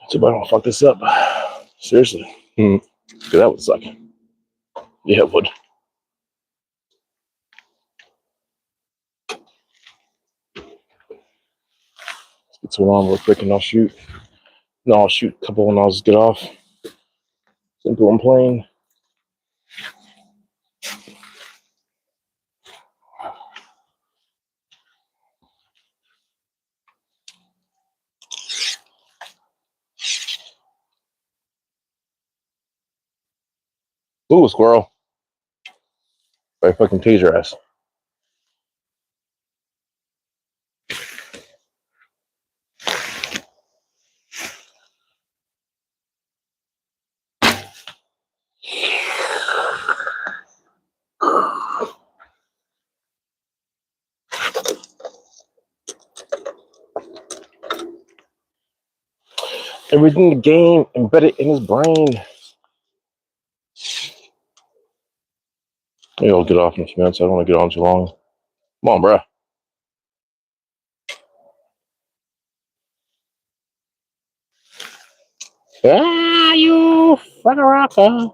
So I don't fuck this up. Seriously. That would suck. Yeah, it would. Let's get some on real quick and I'll shoot. No, I'll shoot a couple and I'll just get off. Simple and plain. Ooh, squirrel. I fucking tase your ass. Everything in the game embedded in his brain. Maybe I'll get off in a few minutes. I don't want to get on too long. Come on, bruh. Ah, you fucker rocker.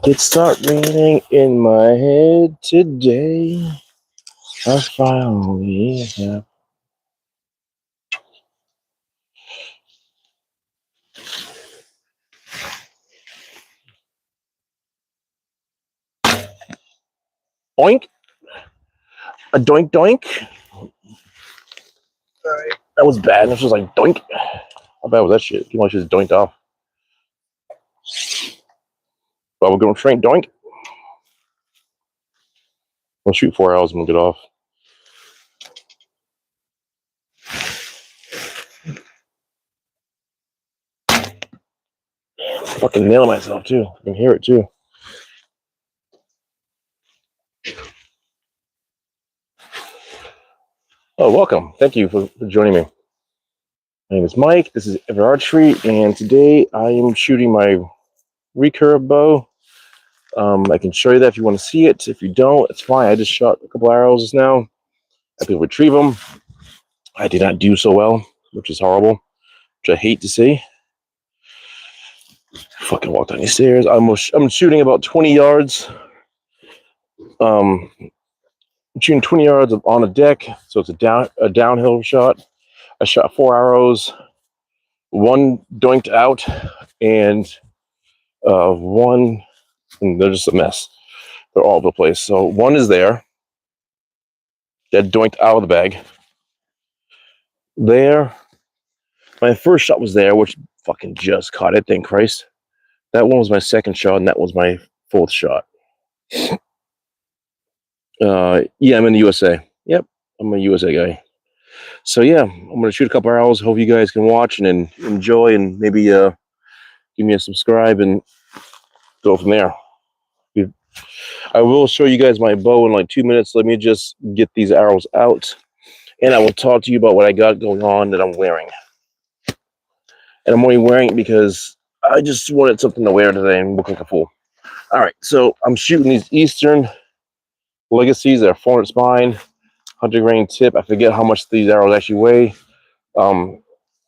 It started raining in my head today. I finally have. Oink. A doink doink. Alright. That was bad. This was like doink. How bad was that shit? You want to just doinked off. But we're going straight doink. We'll shoot 4 hours and we'll get off. Fucking nailing myself too. I can hear it too. Oh, welcome. Thank you for joining me. My name is Mike. This is Everitt Archery, and today I am shooting my recurve bow. I can show you that if you want to see it. If you don't, it's fine. I just shot a couple arrows just now. I can retrieve them. I did not do so well, which is horrible, which I hate to see. Fucking walk down these stairs. I'm shooting about 20 yards. I'm shooting 20 yards on a deck, so it's a downhill shot. I shot 4 arrows. One doinked out, and one, and they're just a mess. They're all over the place. So one is there, that doinked out of the bag. There, my first shot was there, which fucking just caught it, thank Christ. That one was my second shot, and that was my 4th shot. Yeah, I'm in the USA. Yep, I'm a USA guy. So yeah, I'm gonna shoot a couple arrows. Hope you guys can watch and enjoy, and maybe give me a subscribe and go from there. I will show you guys my bow in like 2 minutes. Let me just get these arrows out, and I will talk to you about what I got going on that I'm wearing. And I'm only wearing it because I just wanted something to wear today and look like a fool. All right, so I'm shooting these Eastern Legacies. They're 400 spine, 100 grain tip. I forget how much these arrows actually weigh. Got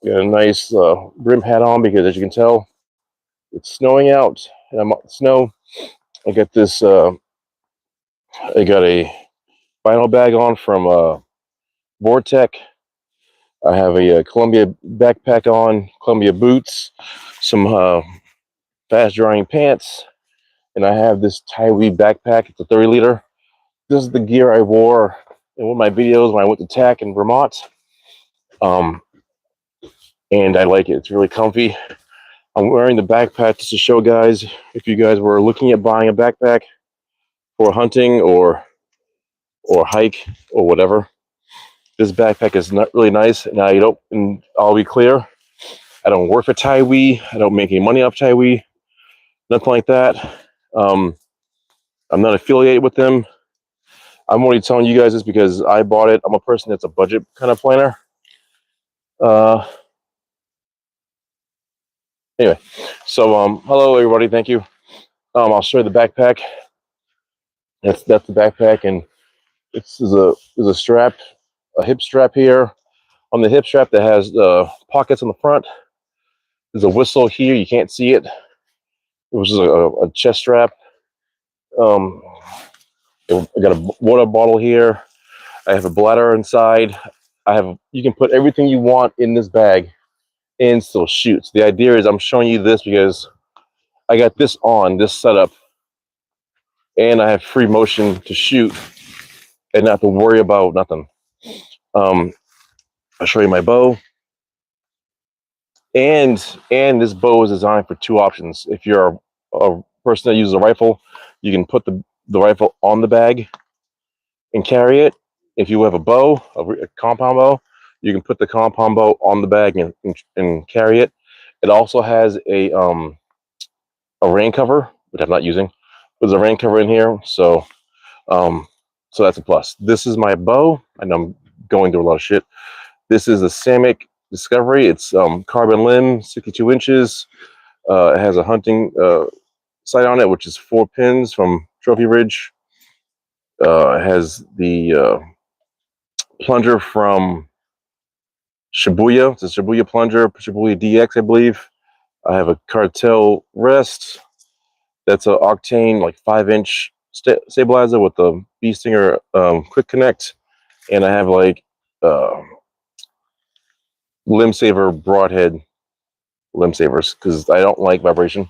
a nice brim hat on because, as you can tell, it's snowing out, and I'm out in the snow. I got this. I got a vinyl bag on from Vortec. I have a Columbia backpack on, Columbia boots, some fast drying pants, and I have this TIDEWE backpack. It's a 30 liter. This is the gear I wore in one of my videos when I went to TAC in Vermont. And I like it. It's really comfy. I'm wearing the backpack just to show guys, if you guys were looking at buying a backpack for hunting or or hike or whatever. This backpack is not really nice. Now you don't, and I'll be clear, I don't work for TIDEWE. I don't make any money off TIDEWE. Nothing like that. I'm not affiliated with them. I'm only telling you guys this because I bought it. I'm a person that's a budget kind of planner. Anyway, so hello everybody. Thank you. I'll show you the backpack. That's the backpack, and there's a strap, a hip strap here. On the hip strap that has pockets on the front. There's a whistle here. You can't see it. It was just a chest strap. I got a water bottle here. I have a bladder inside. You can put everything you want in this bag and still shoot. So the idea is I'm showing you this because I got this setup, and I have free motion to shoot and not have to worry about nothing. I'll show you my bow. And this bow is designed for two options. If you're a person that uses a rifle, you can put the rifle on the bag and carry it. If you have a bow, a compound bow, you can put the compound bow on the bag and carry it. It also has a rain cover, which I'm not using. There's a rain cover in here, so that's a plus. This is my bow. I know I'm going through a lot of shit. This is the Samick Discovery. It's carbon limb, 62 inches. It has a hunting sight on it, which is 4 pins from TrophyRidge. It has the plunger from Shibuya. It's a Shibuya plunger, Shibuya DX, I believe. I have a cartel rest. That's an Octane, like 5-inch stabilizer with the Bee Stinger quick connect. And I have like limb saver broadhead limb savers because I don't like vibration.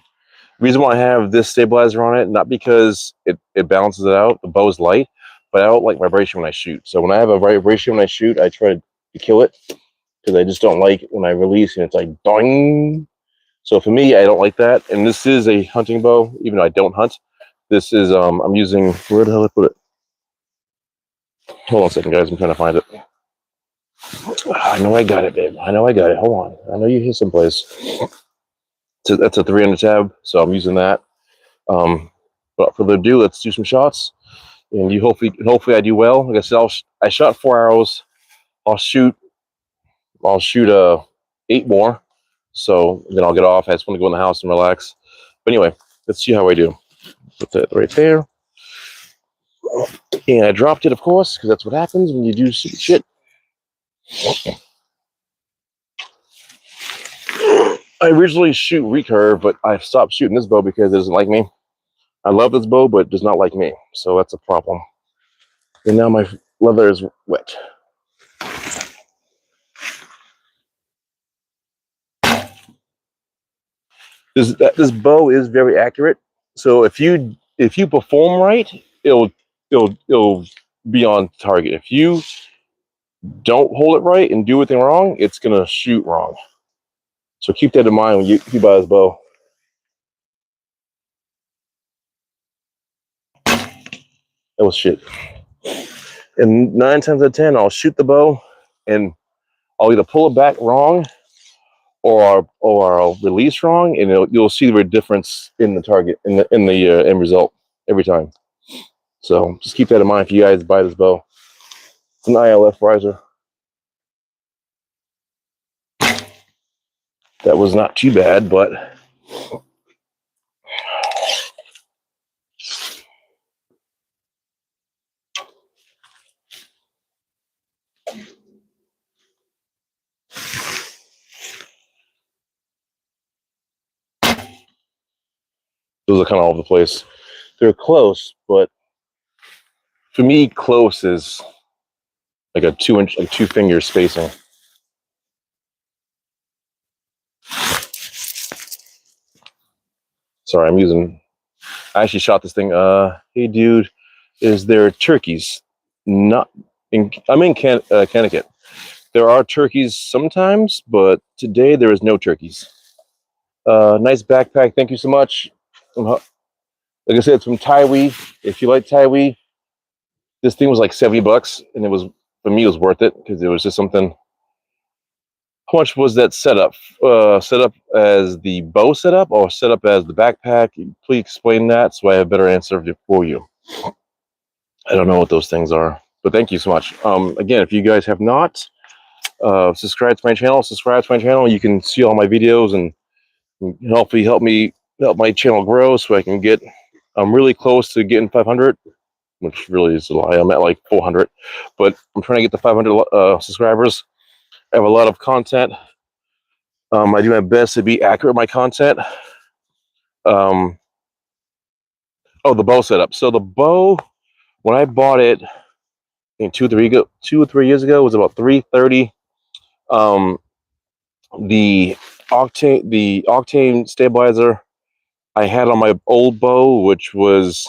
Reason why I have this stabilizer on it, not because it balances it out. The bow is light, but I don't like vibration when I shoot. So when I have a vibration when I shoot, I try to kill it because I just don't like it when I release and it's like doing. So for me, I don't like that. And this is a hunting bow, even though I don't hunt. This is I'm using, where the hell did I put it? Hold on a second, guys. I'm trying to find it. I know I got it, babe. I know I got it. Hold on. I know you're here someplace. So that's a 300 tab, so I'm using that. But further ado, let's do some shots. And hopefully I do well. Like I said, I shot 4 arrows. I'll shoot 8 more. So then I'll get off. I just want to go in the house and relax. But anyway, let's see how I do. Put that right there. And I dropped it, of course, because that's what happens when you do stupid shit. I originally shoot recurve, but I stopped shooting this bow because it doesn't like me. I love this bow, but it does not like me. So that's a problem. And now my leather is wet. This bow is very accurate. So if you perform right, it'll be on target. If you don't hold it right and do everything wrong, it's gonna shoot wrong. So keep that in mind when you buy this bow. That was shit. And 9 times out of 10, I'll shoot the bow, and I'll either pull it back wrong, or I'll release wrong, and you'll see the difference in the target in the end result every time. So just keep that in mind if you guys buy this bow. It's an ILF riser. That was not too bad, but those are kind of all over the place. They're close, but for me, close is like a 2-inch, like 2 finger spacing. Sorry, I actually shot this thing. Hey, dude, is there turkeys? I'm in Connecticut. There are turkeys sometimes, but today there is no turkeys. Nice backpack. Thank you so much. Like I said, it's from TIDEWE. If you like TIDEWE, this thing was like $70, and it was, for me, it was worth it because it was just something. How much was that setup? Set up as the bow setup or set up as the backpack? Please explain that so I have a better answer for you. I don't know what those things are, but thank you so much. Again, if you guys have not subscribed to my channel, you can see all my videos and hopefully help my channel grow so I can get. I'm really close to getting 500, which really is a lie. I'm at like 400, but I'm trying to get to 500 subscribers. I have a lot of content. I do my best to be accurate in my content. Oh, the bow setup. So the bow, when I bought it, I think 2 or 3 years ago, was about $330. The octane stabilizer I had on my old bow, which was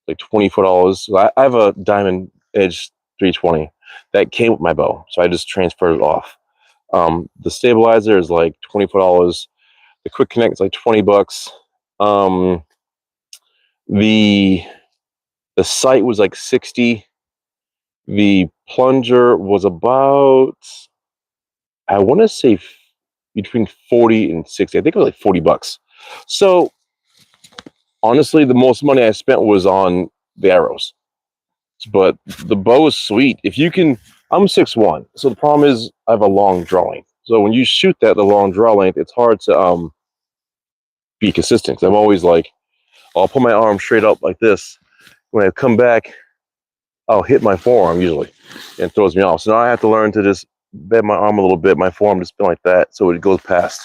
like $24. So I have a Diamond Edge 320 that came with my bow, so I just transferred it off. The stabilizer is like $24. The quick connect is like $20. The sight was like $60. The plunger was about, I want to say, between 40 and 60. I think it was like $40. So honestly, the most money I spent was on the arrows. But the bow is sweet. If you can, I'm 6'1", so the problem is I have a long draw length. So when you shoot the long draw length, it's hard to be consistent. I'm always like, I'll put my arm straight up like this. When I come back, I'll hit my forearm usually, and it throws me off. So now I have to learn to just bend my arm a little bit, my forearm just bend like that, so it goes past.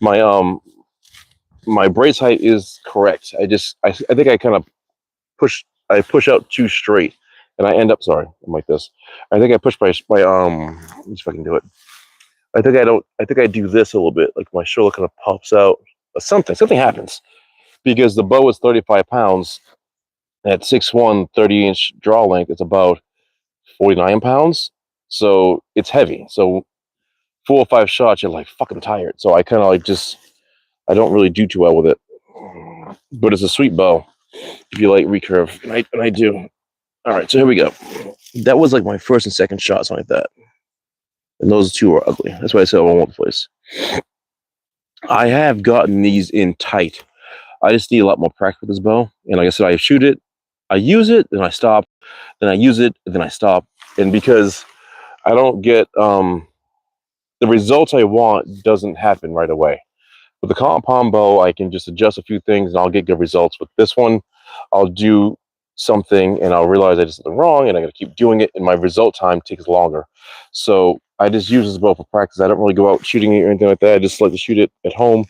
My brace height is correct. I think I kind of push out too straight, and I end up, sorry, I'm like this. I think I push my let me see if I can do it. I think I do this a little bit, like my shoulder kind of pops out. Something happens because the bow is 35 pounds. At 6'1", 30-inch draw length, it's about 49 pounds. So it's heavy. So 4 or 5 shots, you're like fucking tired. So I kind of like I don't really do too well with it. But it's a sweet bow if you like recurve, and I do. All right, so here we go. That was like my first and second shot, something like that. And those two were ugly. That's why I said I won't place. I have gotten these in tight. I just need a lot more practice with this bow. And like I said, I shoot it, I use it, then I stop, then I use it, and then I stop. And because I don't get the results I want doesn't happen right away. With the compound bow, I can just adjust a few things and I'll get good results. With this one, I'll do something and I'll realize I did something wrong and I got to keep doing it, and my result time takes longer. So I just use this bow for practice. I don't really go out shooting it or anything like that. I just like to shoot it at home,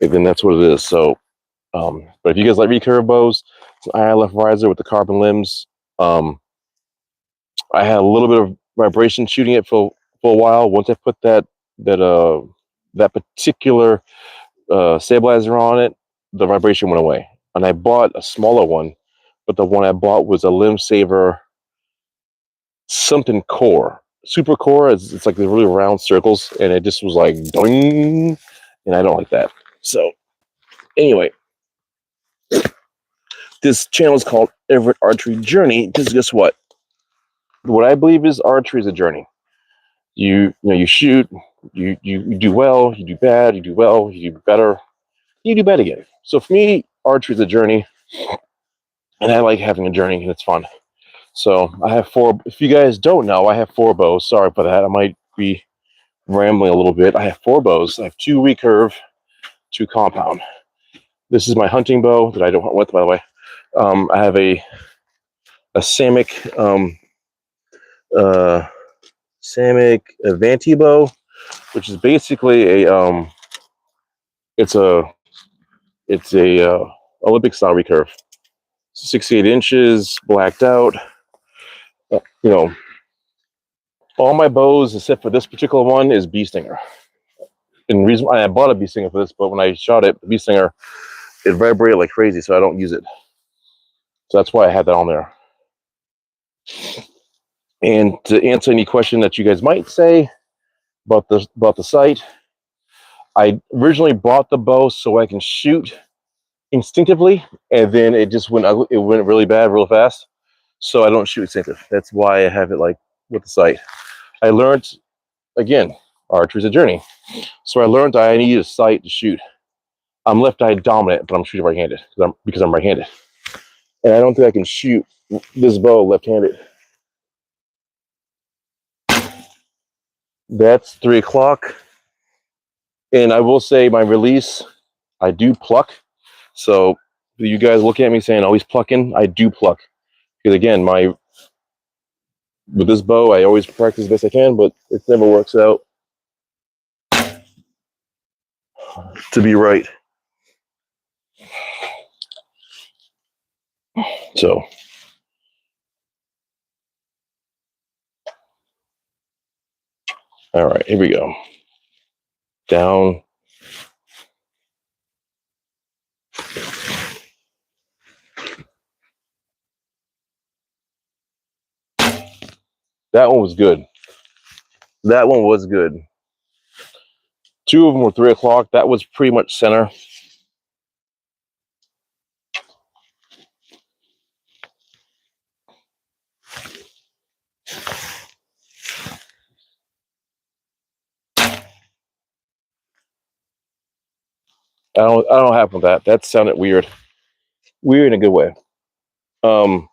and then that's what it is. So but if you guys like recurve bows, it's an ILF riser with the carbon limbs. I had a little bit of vibration shooting it for a while. Once I put that particular stabilizer on it, the vibration went away. And I bought a smaller one, but the one I bought was a Limb Saver something core. Super core, it's like the really round circles, and it just was like doing, and I don't like that. So anyway, this channel is called Everitt Archery Journey because guess what? What I believe is archery is a journey. You shoot, you do well, you do bad, you do well, you do better, you do bad again. So for me, archery is a journey, and I like having a journey, and it's fun. So I have 4. If you guys don't know, I have 4 bows. Sorry for that. I might be rambling a little bit. I have 4 bows. I have 2 recurve, 2 compound. This is my hunting bow that I don't hunt with, by the way. I have a samick samick Avanti bow, which is basically a it's a Olympic style recurve. 68 inches, blacked out. All my bows except for this particular one is bee stinger. And the reason why I bought a bee stinger for this, but when I shot it, the bee stinger, it vibrated like crazy, so I don't use it. So that's why I had that on there. And to answer any question that you guys might say about the sight, I originally bought the bow so I can shoot instinctively, and then it just went ugly. It went really bad real fast. so I don't shoot instinctive. That's why I have it like with the sight. I learned, again, archery is a journey. So I learned I need a sight to shoot. I'm left-eye dominant, but I'm shooting right-handed because I'm right-handed. And I don't think I can shoot this bow left-handed. That's 3 o'clock. And I will say my release, I do pluck. So you guys look at me saying, oh, he's plucking. I do pluck. Because again, with this bow, I always practice the best I can, but it never works out to be right. So all right, here we go. Down. That one was good. That one was good. 2 of them were 3 o'clock. That was pretty much center. I don't know what happened with that. That sounded weird. Weird in a good way. Oh,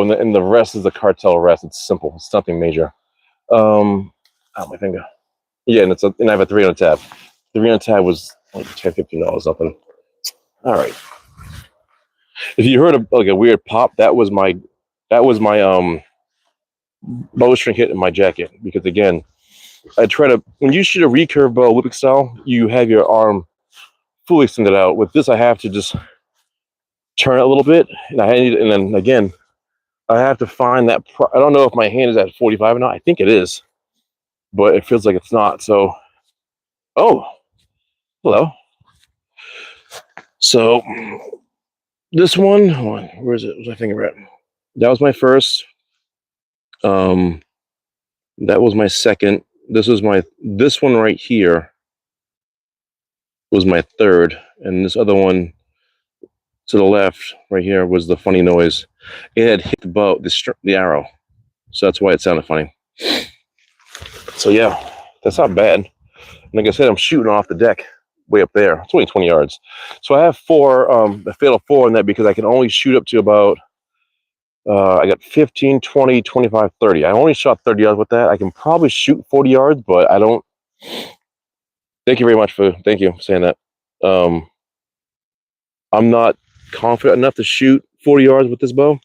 and the rest is the cartel rest. It's simple. It's nothing major. Oh, my finger. Yeah, and I have a 3 on a tab. 3 on a tab was like $10, $15 something. All right. If you heard like a weird pop, that was my bowstring hit in my jacket. Because again, I try to, when you shoot a recurve bow whipping style, you have your arm fully extended out. With this, I have to just turn it a little bit, and then again, I have to find that. I don't know if my hand is at 45 or not. I think it is, but it feels like it's not. So, oh, hello. So this one, hold on, where is it? Where's my finger at? That was my first. That was my second. This one right here was my third, and this other one to the left right here was the funny noise. It had hit the bow, the arrow, so that's why it sounded funny. So yeah, that's not bad. Like I said, I'm shooting off the deck way up there. It's only 20 yards. So I have a fatal 4 in that because I can only shoot up to about, I got 15, 20, 25, 30. I only shot 30 yards with that. I can probably shoot 40 yards, but I don't. Thank you very much thank you for saying that. I'm not confident enough to shoot 40 yards with this bow.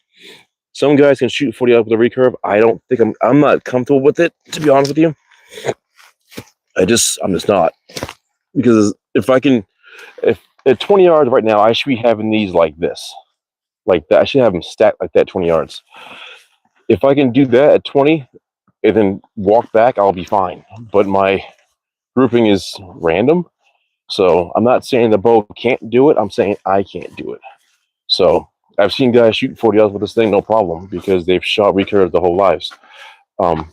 Some guys can shoot 40 yards with a recurve. I don't think I'm not comfortable with it, to be honest with you. I'm just not. Because if at 20 yards right now, I should be having these like this. Like that. I should have them stacked like that 20 yards. If I can do that at 20 and then walk back, I'll be fine. But my grouping is random. So I'm not saying the bow can't do it. I'm saying I can't do it. So I've seen guys shoot 40 yards with this thing, no problem, because they've shot recurve the whole life. And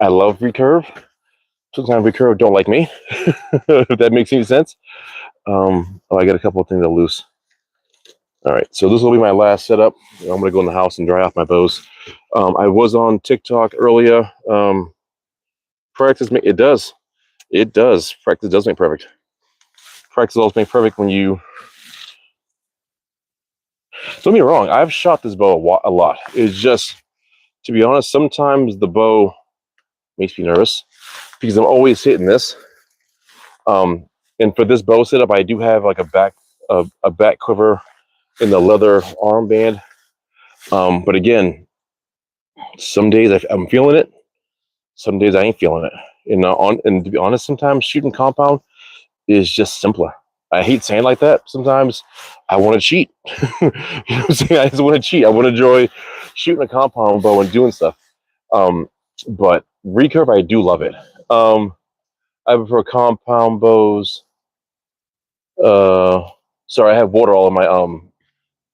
I love recurve. Sometimes recurve don't like me, if that makes any sense. Oh, I got a couple of things that are loose. All right, so this will be my last setup. I'm going to go in the house and dry off my bows. I was on TikTok earlier. Practice, it does. Practice does make perfect. Practice always make perfect when you... Don't get me wrong, I've shot this bow a lot. It's just, to be honest, sometimes the bow makes me nervous because I'm always hitting this. And for this bow setup, I do have like a back quiver in the leather armband. But again, some days I'm feeling it. Some days I ain't feeling it. And to be honest, sometimes shooting compound is just simpler. I hate saying like that. Sometimes I want to cheat. You know what I'm saying? I just want to cheat. I want to enjoy shooting a compound bow and doing stuff. But recurve, I do love it. I prefer compound bows. Sorry, I have water all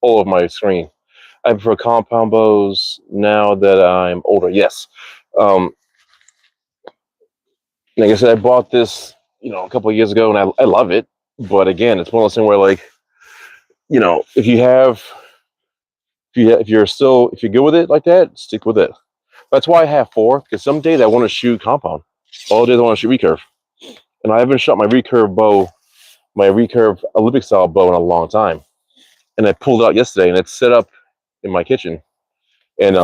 over my screen. I prefer compound bows now that I'm older. Yes. Like I said, I bought this, a couple of years ago, and I love it. But again, it's one of those things where, like, if you have If you're good with it like that, stick with it. That's why I have 4, because some days I want to shoot compound. All days I want to shoot recurve. And I haven't shot my recurve Olympic style bow in a long time. And I pulled it out yesterday, and it's set up in my kitchen. And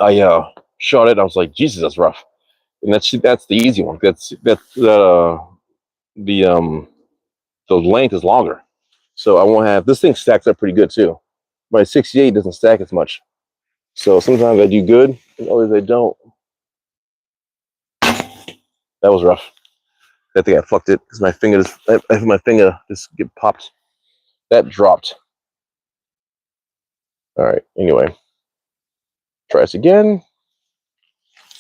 I shot it, and I was like, Jesus, that's rough. And that's the easy one. The length is longer. So I won't have, this thing stacks up pretty good too. My 68 doesn't stack as much. So sometimes I do good, and others I don't. That was rough. I think I fucked it because my finger just get popped. That dropped. All right. Anyway, try this again.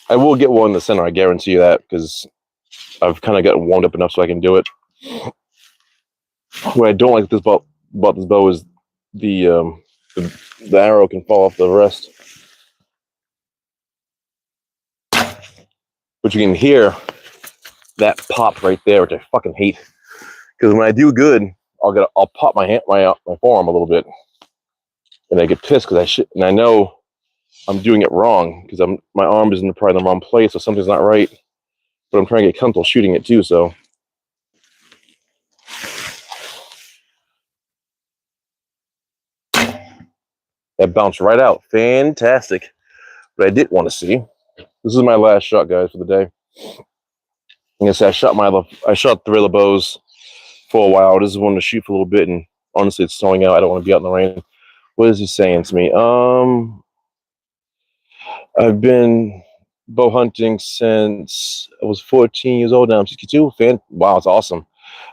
I will get one in the center. I guarantee you that, because I've kind of gotten warmed up enough so I can do it. What I don't like about this bow is the arrow can fall off the rest. But you can hear that pop right there, which I fucking hate. Because when I do good, I'll pop my forearm a little bit, and I get pissed because I know I'm doing it wrong because my arm is probably in the wrong place, so something's not right. But I'm trying to get comfortable shooting it too, so. That bounced right out. Fantastic. But I didn't want to see. This is my last shot, guys, for the day. Like I said, I shot 3 of the bows for a while. I just wanted to shoot for a little bit, and honestly, it's snowing out. I don't want to be out in the rain. What is he saying to me? I've been bow hunting since I was 14 years old. Now I'm 62. Wow, it's awesome.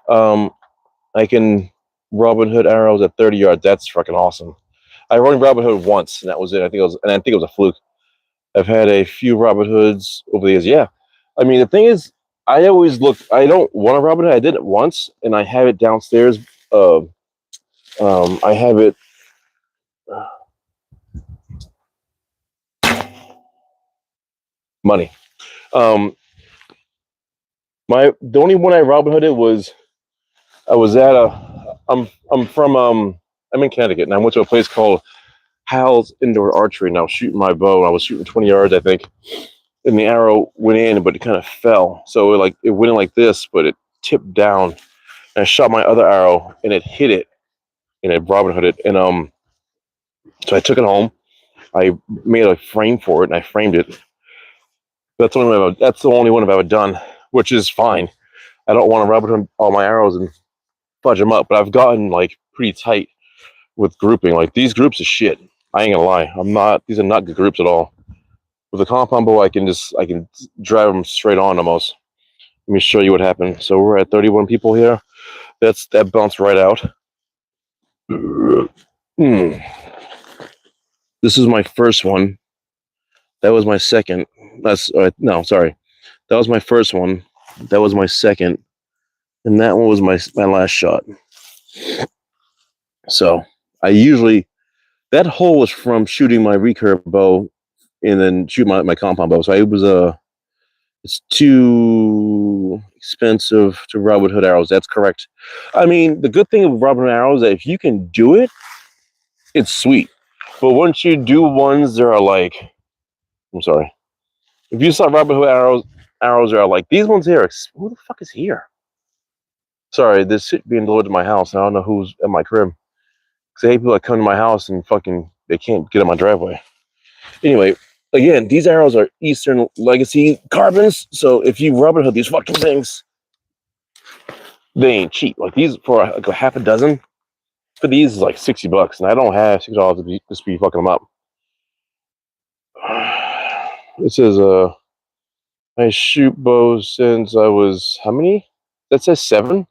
I can Robin Hood arrows at 30 yards. That's fucking awesome. I run Robin Hood once, and that was it. I think it was a fluke. I've had a few Robin Hoods over the years. Yeah, I mean, the thing is, I don't want a Robin Hood. I did it once, and I have it downstairs. I have it. Money. The only one I Robin Hooded was I was at I'm in Connecticut, and I went to a place called Hal's Indoor Archery, and I was shooting my bow, and I was shooting 20 yards, I think, and the arrow went in, but it kind of fell. So it went in like this, but it tipped down, and I shot my other arrow, and it hit it, and it Robin Hooded, and so I took it home. I made a frame for it, and I framed it. That's the only one I've ever done, which is fine. I don't want to Robin Hood all my arrows and fudge them up, but I've gotten like pretty tight with grouping. Like, these groups are shit. I ain't gonna lie. These are not good groups at all. With a compound bow, I can drive them straight on almost. Let me show you what happened. So we're at 31 people here. That bounced right out. This is my first one. That was my second. No, sorry. That was my first one. That was my second. And that one was my last shot. So that hole was from shooting my recurve bow and then shoot my compound bow. So it's too expensive to Robin Hood arrows. That's correct. I mean, the good thing of Robin Hood arrows is that if you can do it, it's sweet. But once you do ones that are like, I'm sorry, if you saw Robin Hood arrows are like these ones here. Who the fuck is here? Sorry, this shit being delivered to my house. I don't know who's at my crib. Because I hate people that come to my house and they can't get on my driveway. Anyway, again, these arrows are Eastern Legacy carbons. So if you Robin Hood these fucking things, they ain't cheap. Like, these for like a half a dozen for these is like $60, and I don't have $6 to just be fucking them up. It says I shoot bows since I was how many? That says 7.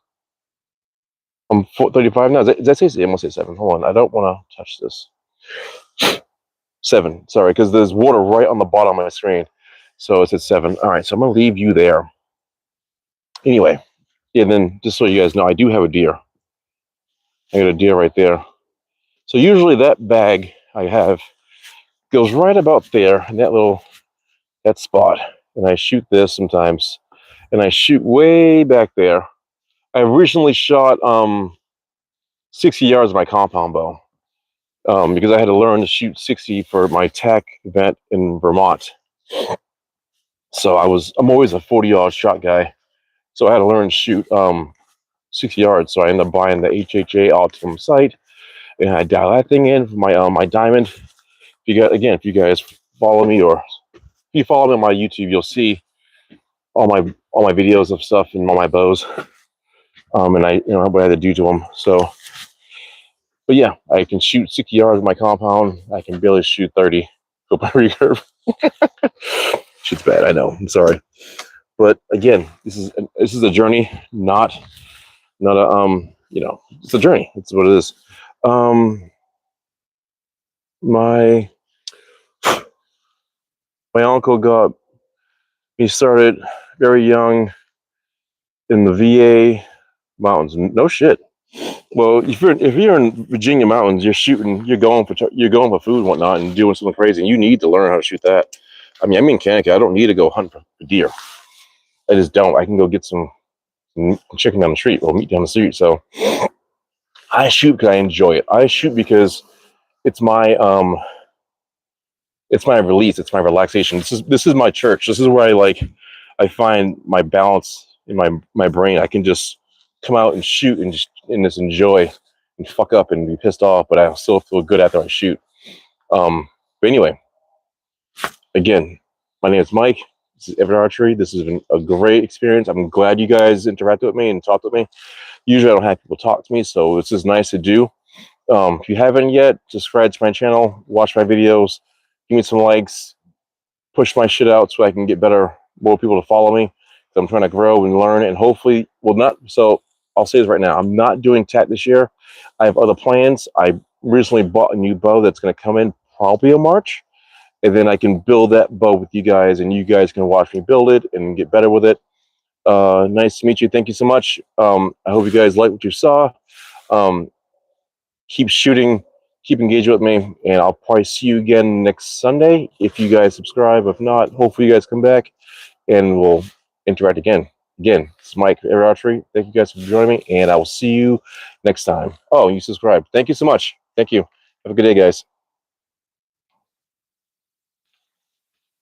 I'm 35 now. Does that say? I must say 7. Hold on, I don't want to touch this. 7. Sorry, because there's water right on the bottom of my screen, so it says 7. All right, so I'm gonna leave you there. Anyway, yeah. Then just so you guys know, I do have a deer. I got a deer right there. So usually that bag I have goes right about there in that spot, and I shoot this sometimes, and I shoot way back there. I recently shot 60 yards of my compound bow, because I had to learn to shoot 60 for my TAC event in Vermont. So I'm always a 40-yard shot guy. So I had to learn to shoot 60 yards. So I ended up buying the HHA Optimum sight, and I dial that thing in for my my diamond. If you guys follow me, or if you follow me on my YouTube, you'll see all my videos of stuff and all my bows. And I what I had to do to them. So, but yeah, I can shoot 60 yards with my compound. I can barely shoot 30. Go by recurve. Shit's bad. I know. I'm sorry. But again, this is a journey, not a it's a journey. It's what it is. My uncle got me started very young in the VA mountains. No shit. Well, if you're in Virginia mountains, you're going for food and whatnot, and doing something crazy, and you need to learn how to shoot that. I'm in Canada. I don't need to go hunt for deer. I just don't. I can go get some chicken down the street or meat down the street. So I shoot because I enjoy it. I shoot because it's my release. It's my relaxation. This is my church. This is where I find my balance in my brain. I can just come out and shoot and just enjoy and fuck up and be pissed off, but I still feel good after I shoot. But anyway, again, my name is Mike. This is Everitt Archery. This has been a great experience. I'm glad you guys interacted with me and talked with me. Usually I don't have people talk to me, so this is nice to do. If you haven't yet, subscribe to my channel, watch my videos, give me some likes, push my shit out so I can get more people to follow me. I'm trying to grow and learn, and hopefully, so I'll say this right now, I'm not doing TAC this year. I have other plans. I recently bought a new bow that's going to come in probably in March, and then I can build that bow with you guys, and you guys can watch me build it and get better with it. Nice to meet you. Thank you so much. I hope you guys like what you saw. Keep shooting, keep engaging with me, and I'll probably see you again next Sunday if you guys subscribe. If not, hopefully you guys come back and we'll interact again. Again, it's Mike Everitt Archery. Thank you guys for joining me, and I will see you next time. Oh, you subscribed. Thank you so much. Thank you. Have a good day, guys.